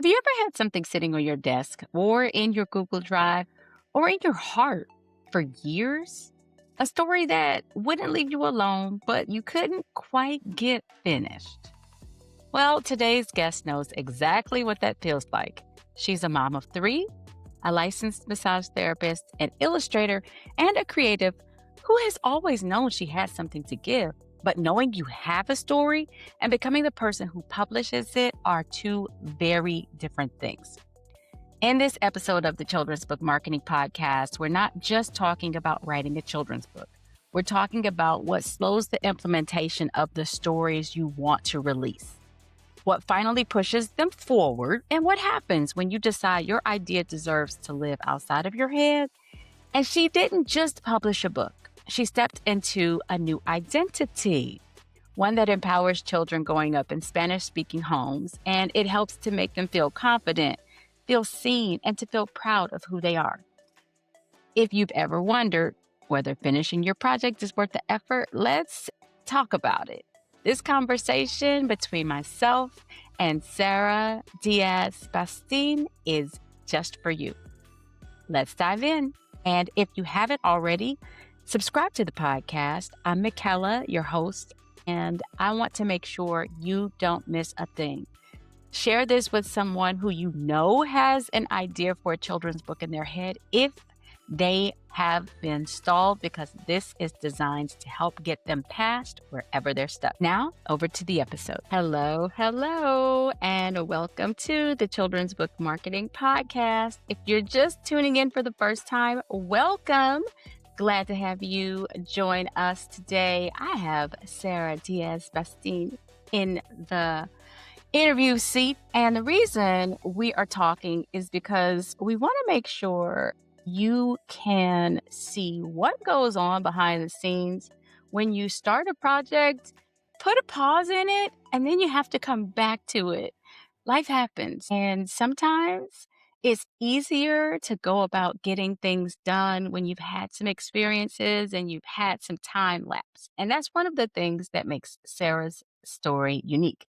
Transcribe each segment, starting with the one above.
Have you ever had something sitting on your desk or in your Google Drive or in your heart for years? A story that wouldn't leave you alone, but you couldn't quite get finished. Well, today's guest knows exactly what that feels like. She's a mom of three, a licensed massage therapist, an illustrator, and a creative who has always known she had something to give. But knowing you have a story and becoming the person who publishes it are two very different things. In this episode of the Children's Book Marketing Podcast, we're not just talking about writing a children's book. We're talking about what slows the implementation of the stories you want to release, what finally pushes them forward, and what happens when you decide your idea deserves to live outside of your head. And she didn't just publish a book. She stepped into a new identity, one that empowers children growing up in Spanish-speaking homes, and it helps to make them feel confident, feel seen, and to feel proud of who they are. If you've ever wondered whether finishing your project is worth the effort, let's talk about it. This conversation between myself and Sarah Diaz-Bastin is just for you. Let's dive in. And if you haven't already, subscribe to the podcast. I'm MICAELA, your host, and I want to make sure you don't miss a thing. Share this with someone who you know has an idea for a children's book in their head if they have been stalled, because this is designed to help get them past wherever they're stuck. Now, over to the episode. Hello, and welcome to the Children's Book Marketing Podcast. If you're just tuning in for the first time, welcome. Glad to have you join us today. I have Sarah Diaz-Bastin in the interview seat, and the reason we are talking is because we want to make sure you can see what goes on behind the scenes when you start a project, put a pause in it, and then you have to come back to it. Life happens, and sometimes it's easier to go about getting things done when you've had some experiences and you've had some time lapse. And that's one of the things that makes Sarah's story unique.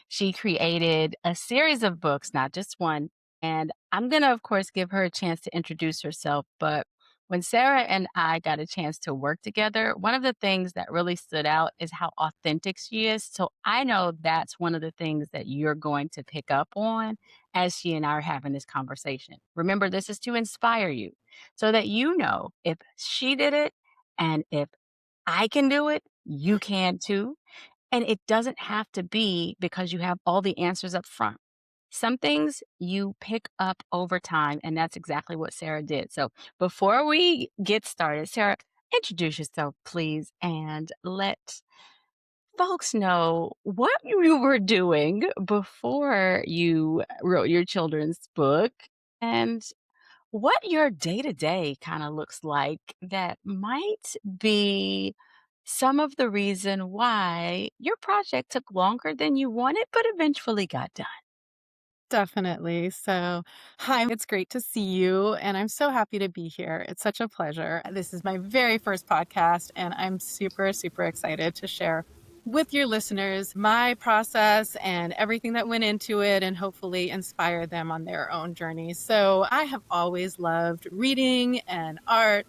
She created a series of books, not just one. And I'm going to, of course, give her a chance to introduce herself. But when Sarah and I got a chance to work together, one of the things that really stood out is how authentic she is. So I know that's one of the things that you're going to pick up on as she and I are having this conversation. Remember, this is to inspire you so that you know if she did it and if I can do it, you can too. And it doesn't have to be because you have all the answers up front. Some things you pick up over time, and that's exactly what Sarah did. So before we get started, Sarah, introduce yourself, please, and let folks know what you were doing before you wrote your children's book and what your day to day kind of looks like that might be some of the reason why your project took longer than you wanted, but eventually got done. Definitely. So, hi, it's great to see you, and I'm so happy to be here. It's such a pleasure. This is my very first podcast, and I'm super, super excited to share with your listeners my process and everything that went into it, and hopefully inspire them on their own journey. So, I have always loved reading and art.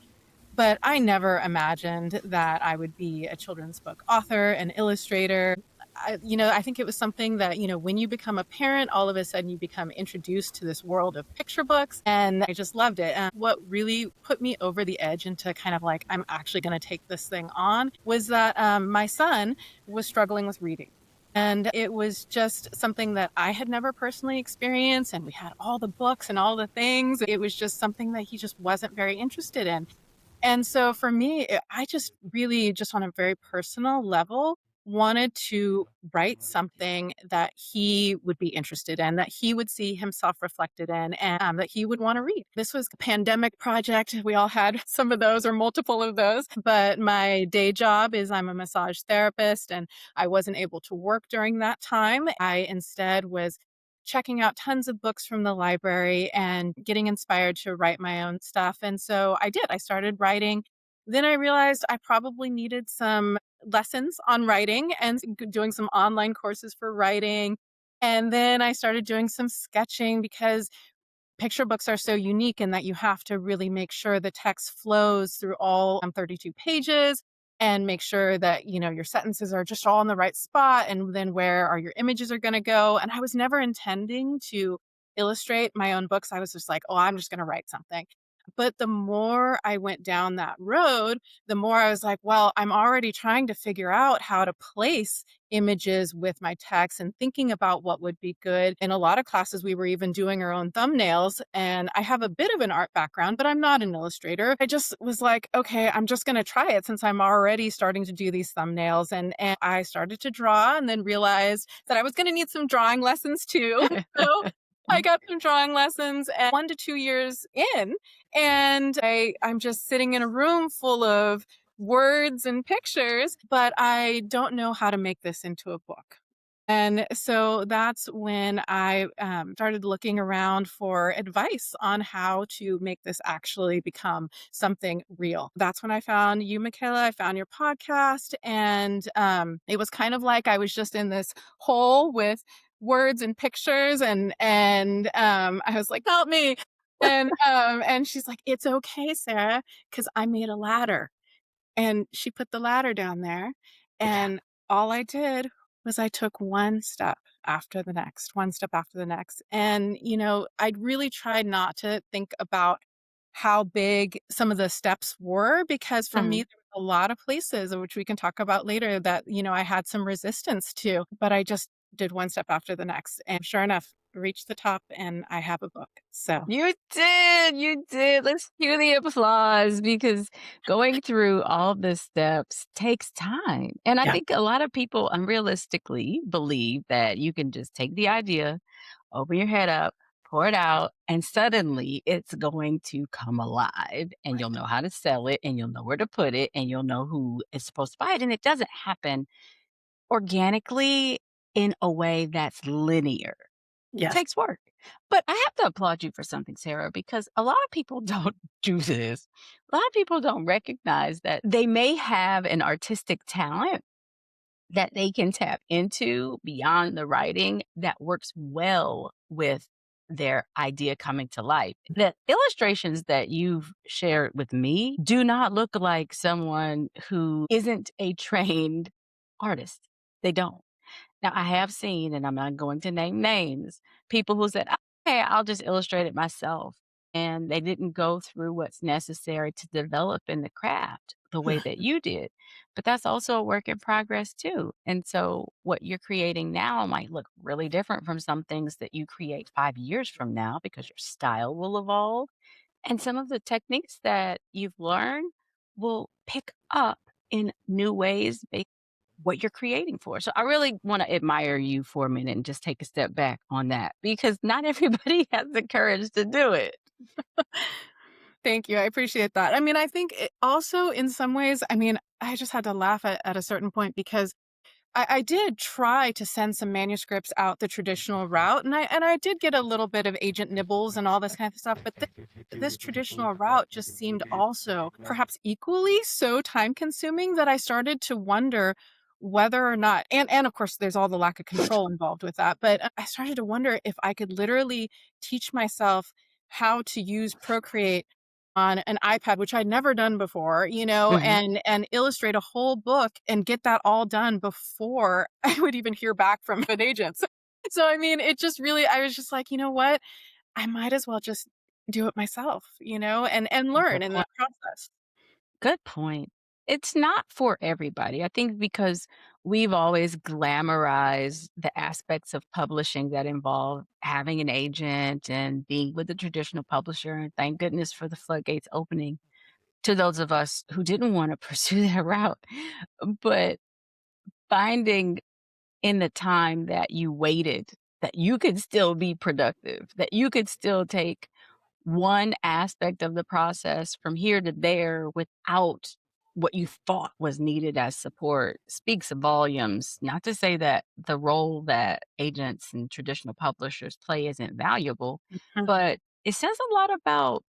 But I never imagined that I would be a children's book author, an illustrator. I think it was something that, when you become a parent, all of a sudden you become introduced to this world of picture books. And I just loved it. And what really put me over the edge into kind of like, I'm actually going to take this thing on was that my son was struggling with reading. And it was just something that I had never personally experienced. And we had all the books and all the things. It was just something that he just wasn't very interested in. And so for me, I just really, just on a very personal level, wanted to write something that he would be interested in, that he would see himself reflected in, and that he would want to read. This was a pandemic project. We all had some of those or multiple of those. But my day job is I'm a massage therapist, and I wasn't able to work during that time. I instead was checking out tons of books from the library and getting inspired to write my own stuff. And so I did. I started writing. Then I realized I probably needed some lessons on writing and doing some online courses for writing. And then I started doing some sketching because picture books are so unique in that you have to really make sure the text flows through all 32 pages and make sure that, your sentences are just all in the right spot and then where are your images are going to go. And I was never intending to illustrate my own books. I was just like, "Oh, I'm just going to write something." But the more I went down that road, the more I was like, well, I'm already trying to figure out how to place images with my text and thinking about what would be good. In a lot of classes, we were even doing our own thumbnails. And I have a bit of an art background, but I'm not an illustrator. I just was like, okay, I'm just going to try it since I'm already starting to do these thumbnails. And I started to draw and then realized that I was going to need some drawing lessons too. So I got some drawing lessons and 1 to 2 years in, and I'm just sitting in a room full of words and pictures, but I don't know how to make this into a book. And so that's when I started looking around for advice on how to make this actually become something real. That's when I found you, Michaela. I found your podcast, and it was kind of like I was just in this hole with words and pictures, and I was like, "Help me!" And she's like, "It's okay, Sarah, because I made a ladder." And she put the ladder down there, Yeah. and all I did was I took one step after the next, one step after the next. And, I'd really tried not to think about how big some of the steps were because for me, Mhm. there were a lot of places, which we can talk about later, that, I had some resistance to, but I just did one step after the next. And sure enough, reached the top and I have a book. So, You did, you did. Let's cue the applause because going through all the steps takes time. And I yeah. think a lot of people unrealistically believe that you can just take the idea, open your head up, pour it out, and suddenly it's going to come alive and you'll Right. know how to sell it and you'll know where to put it and you'll know who is supposed to buy it. And it doesn't happen organically in a way that's linear. It Yes. takes work. But I have to applaud you for something, Sarah, because a lot of people don't do this. A lot of people don't recognize that they may have an artistic talent that they can tap into beyond the writing that works well with their idea coming to life. The illustrations that you've shared with me do not look like someone who isn't a trained artist. They don't. Now, I have seen, and I'm not going to name names, people who said, "Okay, I'll just illustrate it myself." And they didn't go through what's necessary to develop in the craft the way that you did. But that's also a work in progress too. And so what you're creating now might look really different from some things that you create 5 years from now because your style will evolve. And some of the techniques that you've learned will pick up in new ways what you're creating for. So I really want to admire you for a minute and just take a step back on that because not everybody has the courage to do it. Thank you. I appreciate that. I mean, I think it also in some ways, I mean, I just had to laugh at a certain point because I did try to send some manuscripts out the traditional route, and I did get a little bit of agent nibbles and all this kind of stuff, but this traditional route just seemed also perhaps equally so time consuming that I started to wonder whether or not, and of course there's all the lack of control involved with that, but I started to wonder if I could literally teach myself how to use Procreate on an iPad, which I'd never done before, Mhm. and illustrate a whole book and get that all done before I would even hear back from an agent. So I mean, it just really I was just like, "You know what? I might as well just do it myself," and learn Good in point. that process. Good point. It's not for everybody. I think because we've always glamorized the aspects of publishing that involve having an agent and being with a traditional publisher. And thank goodness for the floodgates opening to those of us who didn't want to pursue that route. But finding in the time that you waited, that you could still be productive, that you could still take one aspect of the process from here to there without what you thought was needed as support speaks volumes. Not to say that the role that agents and traditional publishers play isn't valuable, Mhm, but it says a lot about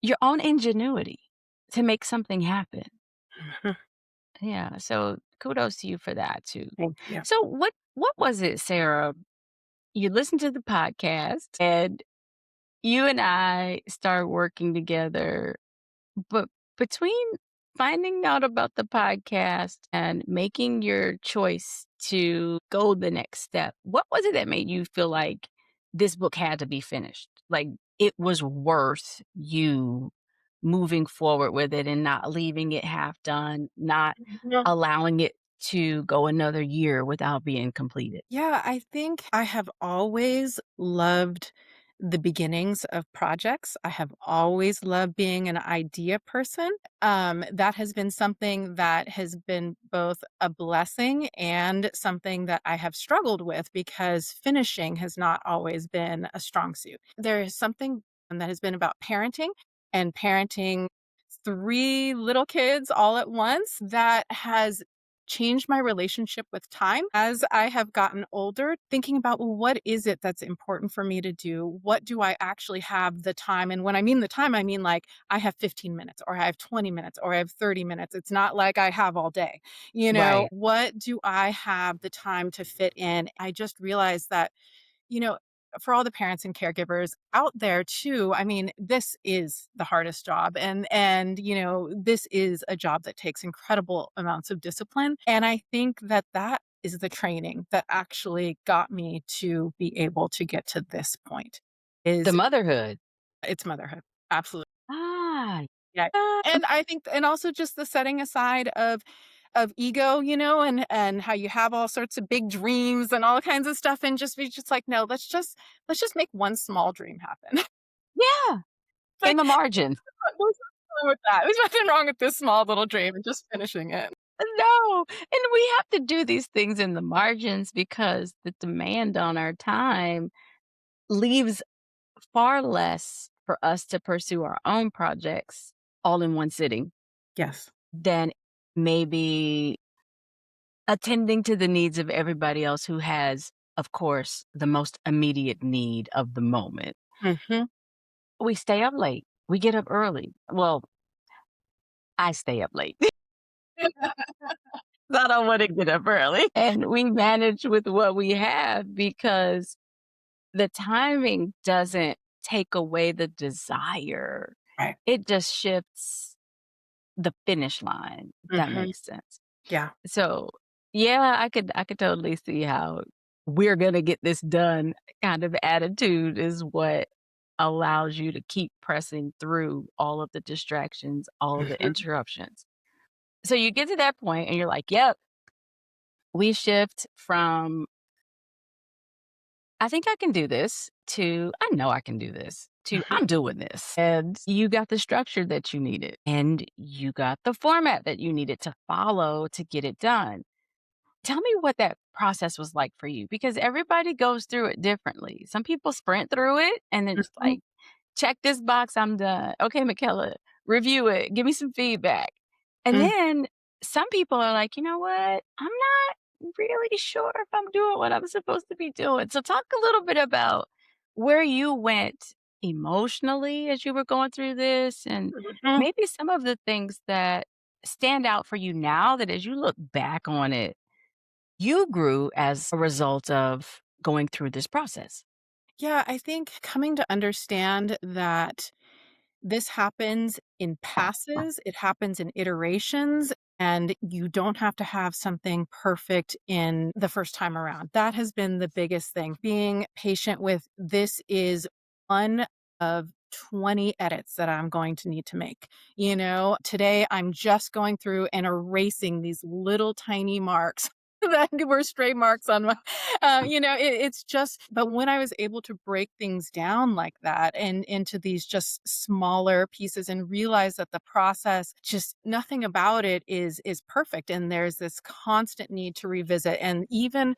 your own ingenuity to make something happen. mhm. Yeah. So kudos to you for that too. Thank you. So what was it, Sarah? You listened to the podcast and you and I started working together. But between finding out about the podcast and making your choice to go the next step, what was it that made you feel like this book had to be finished? Like it was worth you moving forward with it and not leaving it half done, not Yeah. allowing it to go another year without being completed. Yeah, I think I have always loved the beginnings of projects. I have always loved being an idea person. That has been something that has been both a blessing and something that I have struggled with because finishing has not always been a strong suit. There is something that has been about parenting and parenting three little kids all at once that has changed my relationship with time as I have gotten older, thinking about, well, what is it that's important for me to do? What do I actually have the time? And when I mean the time, I mean like I have 15 minutes or I have 20 minutes or I have 30 minutes. It's not like I have all day. Right. What do I have the time to fit in? I just realized that you know, for all the parents and caregivers out there too, I mean, this is the hardest job and this is a job that takes incredible amounts of discipline. And I think that that is the training that actually got me to be able to get to this point. The Is motherhood. it's motherhood. Absolutely. Ah, Yeah. yeah. And I think and also just the setting aside of ego, and how you have all sorts of big dreams and all kinds of stuff and just be just like, no, let's just make one small dream happen. Yeah. In Like the margin. there's nothing wrong with that. There's nothing wrong with this small little dream and just finishing it. No, and we have to do these things in the margins because the demand on our time leaves far less for us to pursue our own projects all in one sitting Yes. than maybe attending to the needs of everybody else who has, of course, the most immediate need of the moment. Mhm. We stay up late. We get up early. Well, I stay up late. I don't want to get up early. And we manage with what we have because the timing doesn't take away the desire. Right. It just shifts the finish line, if that Mhm. makes sense. Yeah. So, yeah, I could totally see how we're gonna get this done kind of attitude is what allows you to keep pressing through all of the distractions, all of the Mhm. interruptions. So you get to that point and you're like, "Yep, we shift from I think I can do this to I know I can do this to Mhm. I'm doing this." And you got the structure that you needed and you got the format that you needed to follow to get it done. Tell me what that process was like for you because everybody goes through it differently. Some people sprint through it and then just Mhm. like, check this box, I'm done. Okay, MICAELA, review it, give me some feedback. And Mm. then some people are like, you know what? I'm not really sure if I'm doing what I'm supposed to be doing. So talk a little bit about where you went emotionally as you were going through this and Mhm. maybe some of the things that stand out for you now that as you look back on it you grew as a result of going through this process. Yeah, I think coming to understand that this happens in passes, it happens in iterations, and you don't have to have something perfect in the first time around. That has been the biggest thing. Being patient with this is one of 20 edits that I'm going to need to make. Today I'm just going through and erasing these little tiny marks that were stray marks on my it's just but when I was able to break things down like that and into these just smaller pieces and realize that the process just nothing about it is perfect and there's this constant need to revisit and even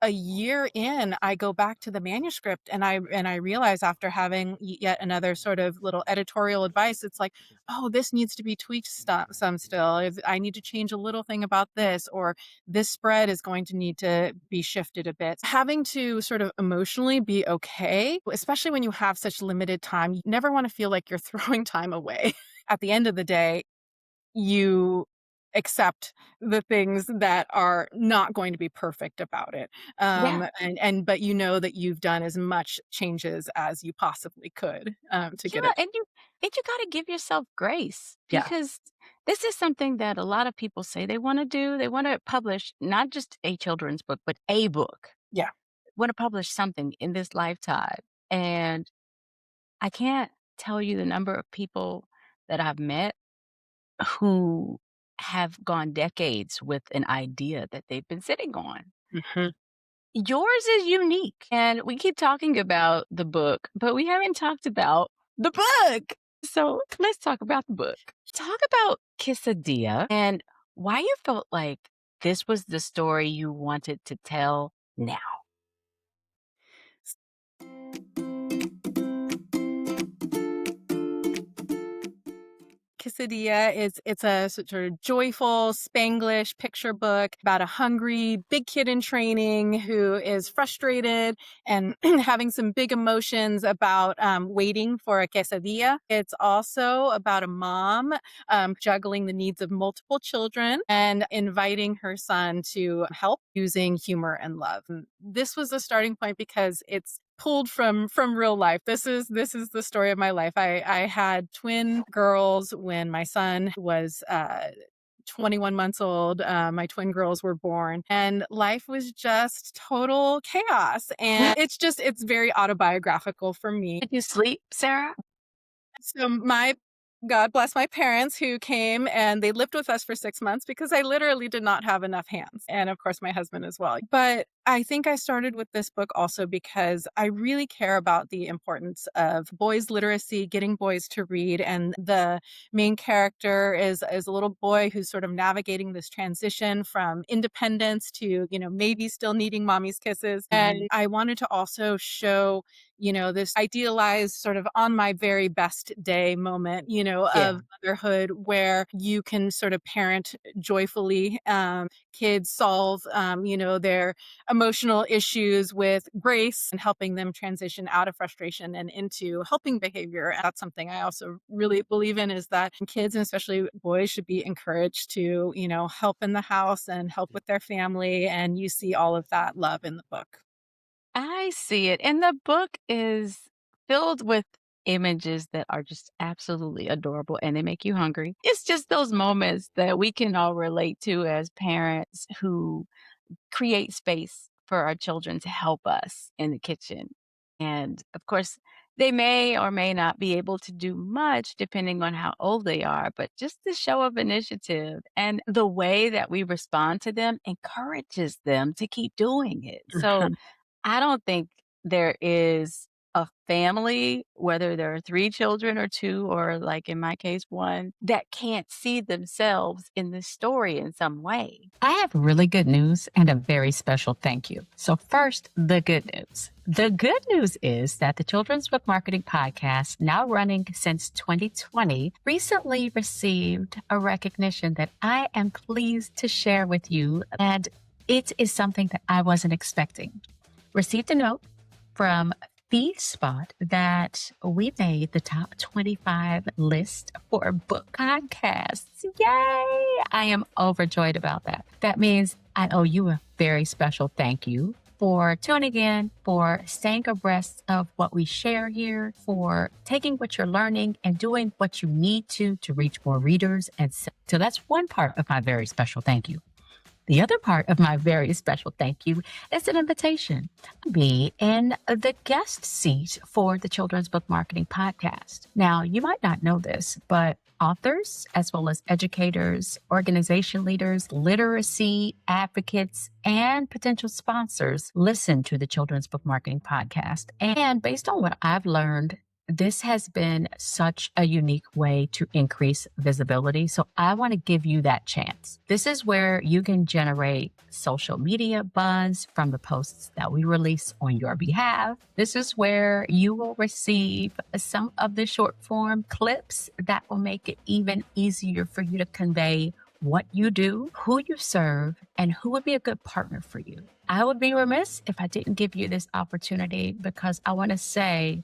a year in I go back to the manuscript and I realize after having yet another sort of little editorial advice it's like oh this needs to be tweaked some still if I need to change a little thing about this or this spread is going to need to be shifted a bit. Having to sort of emotionally be okay, especially when you have such limited time, you never want to feel like you're throwing time away. At the end of the day, you accept the things that are not going to be perfect about it. Yeah. But you know that you've done as much changes as you possibly could to get Yeah, it. and you gotta give yourself grace Yeah. because this is something that a lot of people say they wanna do. They wanna publish not just a children's book, but a book. Yeah. Wanna publish something in this lifetime, and I can't tell you the number of people that I've met who have gone decades with an idea that they've been sitting on. Mhm. Yours is unique, and we keep talking about the book, but we haven't talked about the book. So let's talk about the book. Talk about Kiss-A-Dilla and why you felt like this was the story you wanted to tell now. Quesadilla is it's a sort of joyful Spanglish picture book about a hungry big kid in training who is frustrated and having some big emotions about waiting for a quesadilla. It's also about a mom juggling the needs of multiple children and inviting her son to help using humor and love. And this was a starting point because it's pulled from real life. This is the story of my life. I had twin girls when my son was 21 months old. My twin girls were born, and life was just total chaos. And it's very autobiographical for me. Did you sleep, Sarah? So my God bless my parents who came and they lived with us for 6 months because I literally did not have enough hands. And of course, my husband as well. But I think I started with this book also because I really care about the importance of boys' literacy, getting boys to read. And the main character is a little boy who's sort of navigating this transition from independence to, maybe still needing mommy's kisses. And I wanted to also show this idealized sort of on my very best day moment, Yeah. of motherhood where you can sort of parent joyfully. Kids solve, their emotional issues with grace and helping them transition out of frustration and into helping behavior. And that's something I also really believe in is that kids, and especially boys, should be encouraged to, help in the house and help with their family. And you see all of that love in the book. I see it. And the book is filled with images that are just absolutely adorable and they make you hungry. It's just those moments that we can all relate to as parents who create space for our children to help us in the kitchen. And of course, they may or may not be able to do much depending on how old they are, but just the show of initiative and the way that we respond to them encourages them to keep doing it. So I don't think there is a family, whether there are 3 children or 2, or like in my case, 1, that can't see themselves in this story in some way. I have really good news and a very special thank you. So, first, the good news. The good news is that the Children's Book Marketing Podcast, now running since 2020, recently received a recognition that I am pleased to share with you, and it is something that I wasn't expecting. Received a note from Spot that we made the top 25 list for book podcasts. Yay! I am overjoyed about that. That means I owe you a very special thank you for tuning in, for staying abreast of what we share here, for taking what you're learning and doing what you need to reach more readers. And so that's one part of my very special thank you. The other part of my very special thank you is an invitation to be in the guest seat for the Children's Book Marketing Podcast. Now, you might not know this, but authors, as well as educators, organization leaders, literacy advocates, and potential sponsors listen to the Children's Book Marketing Podcast. And based on what I've learned, this has been such a unique way to increase visibility. So I want to give you that chance. This is where you can generate social media buzz from the posts that we release on your behalf. This is where you will receive some of the short form clips that will make it even easier for you to convey what you do, who you serve, and who would be a good partner for you. I would be remiss if I didn't give you this opportunity because I want to say,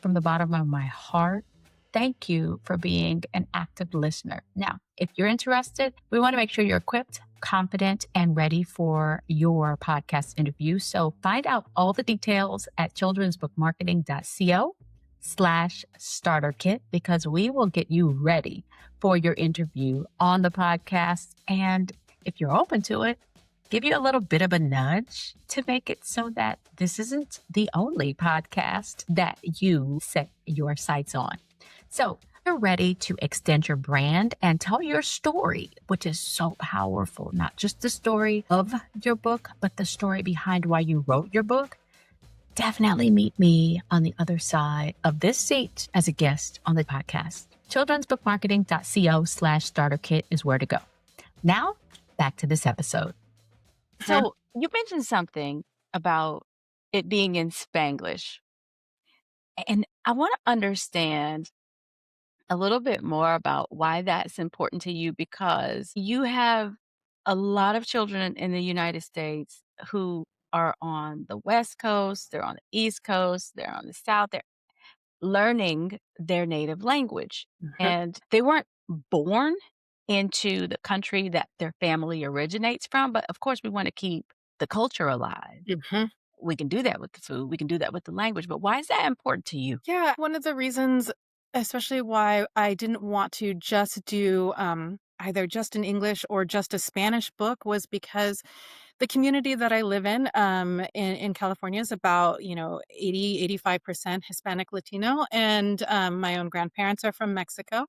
from the bottom of my heart, thank you for being an active listener. Now, if you're interested, we want to make sure you're equipped, confident, and ready for your podcast interview. So find out all the details at childrensbookmarketing.co/starter kit, because we will get you ready for your interview on the podcast. And if you're open to it, give you a little bit of a nudge to make it so that this isn't the only podcast that you set your sights on. So you're ready to extend your brand and tell your story, which is so powerful. Not just the story of your book, but the story behind why you wrote your book. Definitely meet me on the other side of this seat as a guest on the podcast. childrensbookmarketing.co/starter kit is where to go. Now, back to this episode. So you mentioned something about it being in Spanglish. And I want to understand a little bit more about why that's important to you, because you have a lot of children in the United States who are on the West Coast, they're on the East Coast, they're on the South, they're learning their native language. And they weren't born into the country that their family originates from. But of course, we want to keep the culture alive. Mhm. We can do that with the food, we can do that with the language. But why is that important to you? Yeah, one of the reasons, especially why I didn't want to just do either just an English or just a Spanish book, was because the community that I live in California is about, 85% Hispanic Latino. And my own grandparents are from Mexico.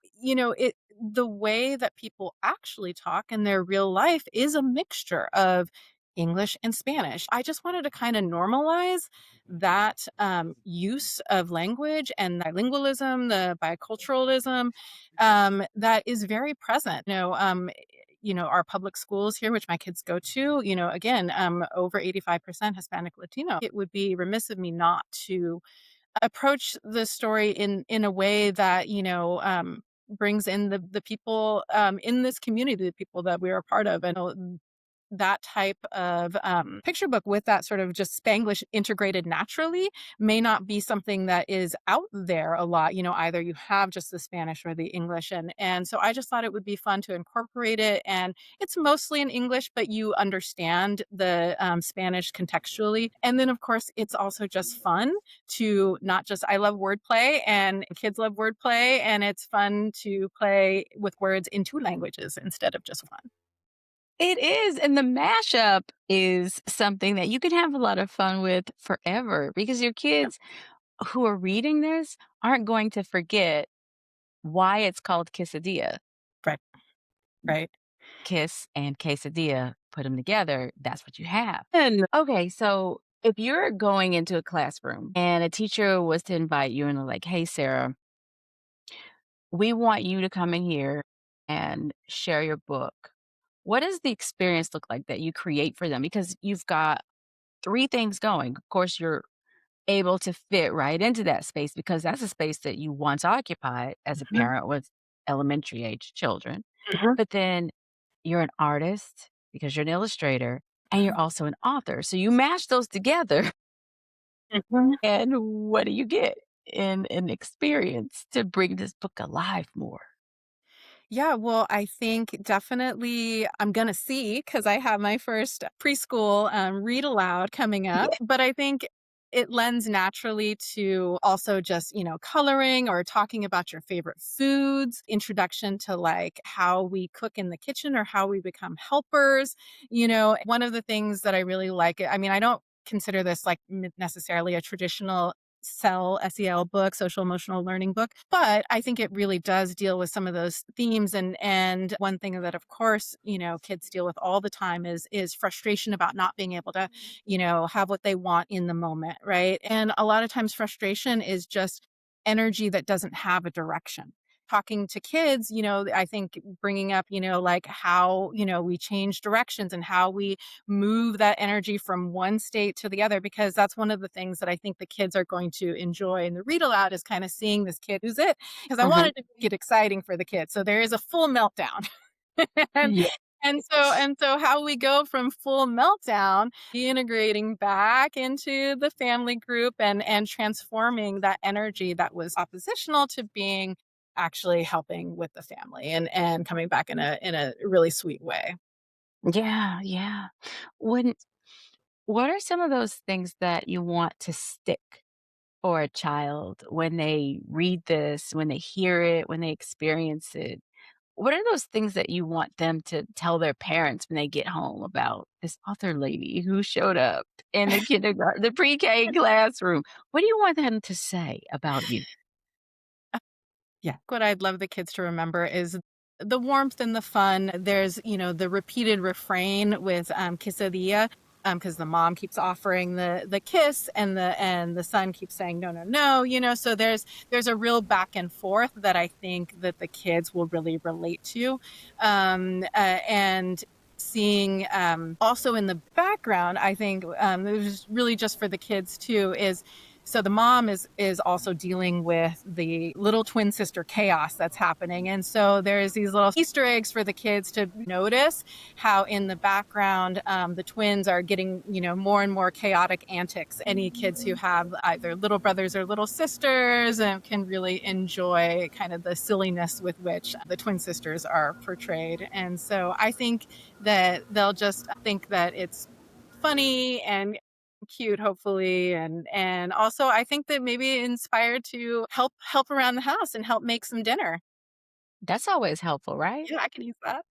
The way that people actually talk in their real life is a mixture of English and Spanish. I just wanted to kind of normalize that use of language and bilingualism, the biculturalism that is very present. Our public schools here, which my kids go to, again, over 85% Hispanic Latino. It would be remiss of me not to approach the story in a way that, brings in the people in this community, the people that we are a part of. And that type of picture book with that sort of just Spanglish integrated naturally may not be something that is out there a lot. Either you have just the Spanish or the English. And so I just thought it would be fun to incorporate it. And it's mostly in English, but you understand the Spanish contextually. And then, of course, it's also just fun to not just, I love wordplay and kids love wordplay. And it's fun to play with words in two languages instead of just one. It is. And the mashup is something that you can have a lot of fun with forever, because your kids who are reading this aren't going to forget why it's called Kiss-A-Dilla. Right. Right. Kiss and quesadilla, put them together, that's what you have. And okay, so if you're going into a classroom and a teacher was to invite you and they're like, "Hey, Sarah, we want you to come in here and share your book." What does the experience look like that you create for them? Because you've got three things going. Of course, you're able to fit right into that space because that's a space that you once occupied as a Mhm. parent with elementary age children. Mhm. But then you're an artist because you're an illustrator, and you're Mhm. also an author. So you mash those together, Mhm. and what do you get in an experience to bring this book alive more? Yeah, well, I think definitely I'm gonna see, because I have my first preschool read aloud coming up. Yeah. But I think it lends naturally to also just, coloring or talking about your favorite foods, introduction to like how we cook in the kitchen or how we become helpers. One of the things that I really like, I mean, I don't consider this like necessarily a traditional SEL book, social emotional learning book, but I think it really does deal with some of those themes. And one thing that, of course, kids deal with all the time is frustration about not being able to, have what they want in the moment, right? And a lot of times frustration is just energy that doesn't have a direction. Talking to kids, I think bringing up, like how, we change directions and how we move that energy from one state to the other, because that's one of the things that I think the kids are going to enjoy in the read aloud, is kind of seeing this kid who's it, because I Mhm. wanted to make it exciting for the kids. So there is a full meltdown. and Yeah. and so how we go from full meltdown, integrating back into the family group and transforming that energy that was oppositional to being actually helping with the family and coming back in a really sweet way. Yeah, yeah. When what are some of those things that you want to stick for a child when they read this, when they hear it, when they experience it? What are those things that you want them to tell their parents when they get home about this author lady who showed up in the kindergarten, the pre-K classroom? What do you want them to say about you? Yeah. What I'd love the kids to remember is the warmth and the fun. There's, the repeated refrain with Kiss-A-Dilla, because the mom keeps offering the kiss and the son keeps saying no, no, no, so there's a real back and forth that I think that the kids will really relate to. And seeing also in the background, I think it was really just for the kids too, is so the mom is also dealing with the little twin sister chaos that's happening. And so there's these little Easter eggs for the kids to notice how in the background the twins are getting, more and more chaotic antics. Any kids who have either little brothers or little sisters can really enjoy kind of the silliness with which the twin sisters are portrayed. And so I think that they'll just think that it's funny and cute, hopefully, and also I think that maybe inspired to help around the house and help make some dinner. That's always helpful, right? Yeah, I can use that.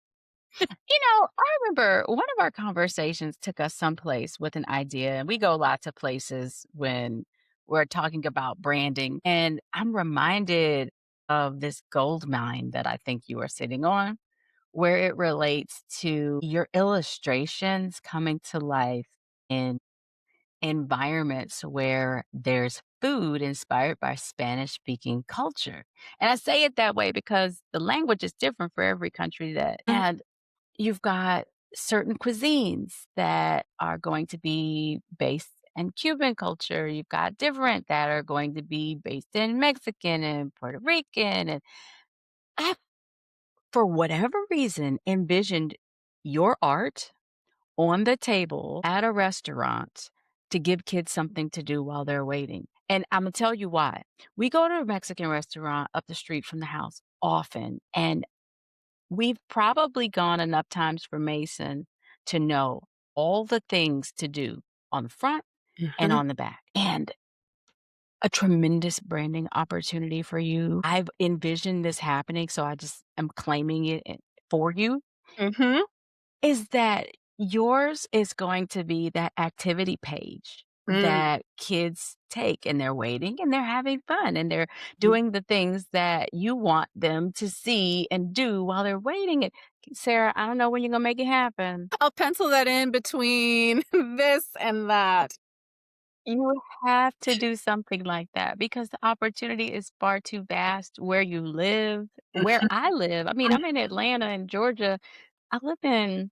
I remember one of our conversations took us someplace with an idea, and we go lots of places when we're talking about branding. And I'm reminded of this gold mine that I think you are sitting on, where it relates to your illustrations coming to life in environments where there's food inspired by Spanish speaking culture. And I say it that way because the language is different for every country that, Mhm, and you've got certain cuisines that are going to be based in Cuban culture. You've got different that are going to be based in Mexican and Puerto Rican. And I, for whatever reason, envisioned your art on the table at a restaurant to give kids something to do while they're waiting. And Imma tell you why. We go to a Mexican restaurant up the street from the house often, and we've probably gone enough times for Mason to know all the things to do on the front and mhm, on the back, and a tremendous branding opportunity for you. I've envisioned this happening, so I just am claiming it for you. mhm, Is that yours is going to be that activity page mm, that kids take, and they're waiting, and they're having fun, and they're mhm. doing the things that you want them to see and do while they're waiting. And Sarah, I don't know when you're gonna make it happen. I'll pencil that in between this and that. You have to do something like that because the opportunity is far too vast where you live, where Mhm, I live. I mean, I'm in Atlanta in Georgia. I live in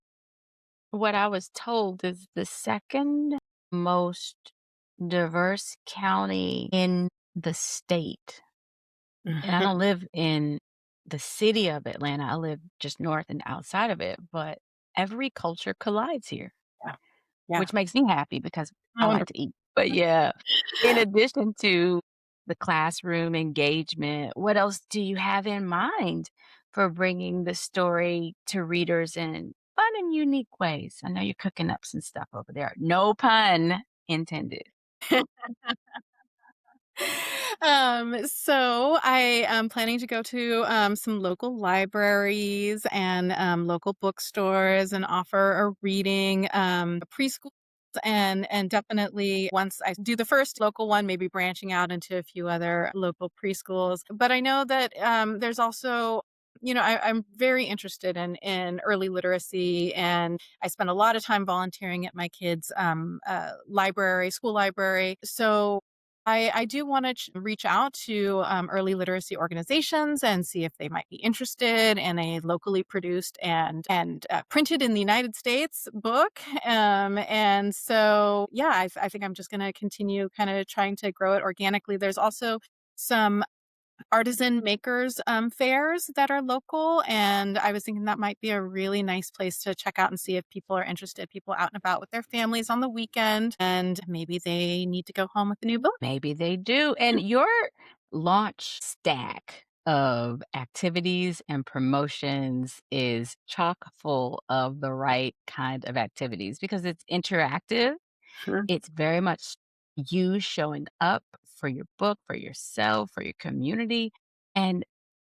what I was told is the second most diverse county in the state, and I mhm. don't live in the city of Atlanta, I live just north and outside of it, but every culture collides here, Yeah, yeah. which makes me happy because I like Wonderful. to eat. But yeah, in addition to the classroom engagement, what else do you have in mind for bringing the story to readers in fun and unique ways? I know you're cooking up some stuff over there. No pun intended. So I am planning to go to some local libraries and local bookstores and offer a reading preschool. And definitely once I do the first local one, maybe branching out into a few other local preschools. But I know that there's also, I'm very interested in early literacy, and I spend a lot of time volunteering at my kids' library, school library. So I do want to reach out to early literacy organizations and see if they might be interested in a locally produced and printed in the United States book. And so, yeah, I think I'm just going to continue kind of trying to grow it organically. There's also some artisan makers fairs that are local, and I was thinking that might be a really nice place to check out and see if people are interested, people out and about with their families on the weekend, and maybe they need to go home with a new book. Maybe they do. And your launch stack of activities and promotions is chock full of the right kind of activities because it's interactive. Sure. It's very much you showing up for your book, for yourself, for your community. And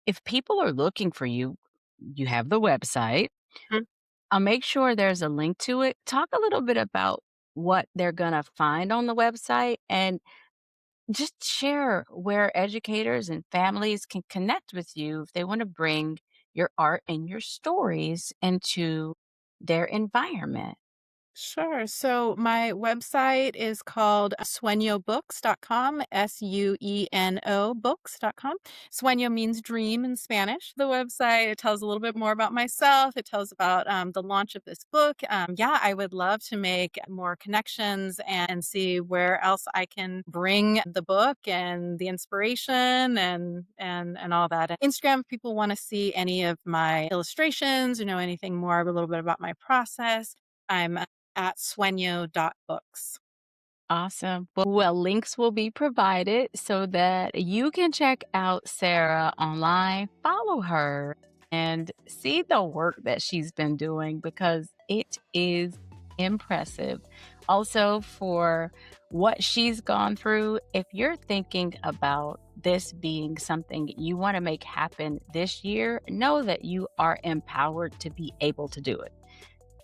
if people are looking for you, you have the website. Mhm. I'll make sure there's a link to it. Talk a little bit about what they're going to find on the website and just share where educators and families can connect with you if they want to bring your art and your stories into their environment. Sure. So my website is called sueñobooks.com, Sueno books.com. Sueño means dream in Spanish. The website, it tells a little bit more about myself. It tells about the launch of this book. Yeah, I would love to make more connections and see where else I can bring the book and the inspiration and all that. Instagram, if people want to see any of my illustrations or know anything more, a little bit about my process. I'm at sueño.books. Awesome. Well, links will be provided so that you can check out Sarah online, follow her, and see the work that she's been doing because it is impressive. Also, for what she's gone through, if you're thinking about this being something you want to make happen this year, know that you are empowered to be able to do it.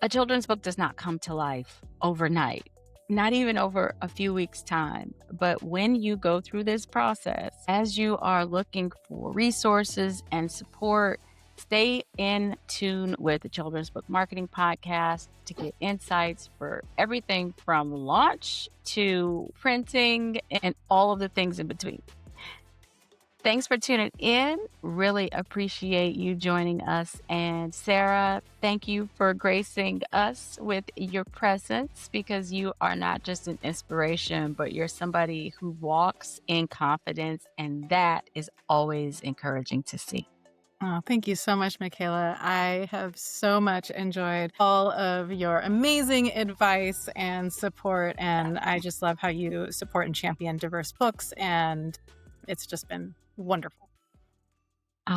A children's book does not come to life overnight, not even over a few weeks' time. But when you go through this process, as you are looking for resources and support, stay in tune with the Children's Book Marketing Podcast to get insights for everything from launch to printing and all of the things in between. Thanks for tuning in. Really appreciate you joining us. And Sarah, thank you for gracing us with your presence because you are not just an inspiration, but you're somebody who walks in confidence. And that is always encouraging to see. Oh, thank you so much, MICAELA. I have so much enjoyed all of your amazing advice and support. And I just love how you support and champion diverse books. And it's just been wonderful.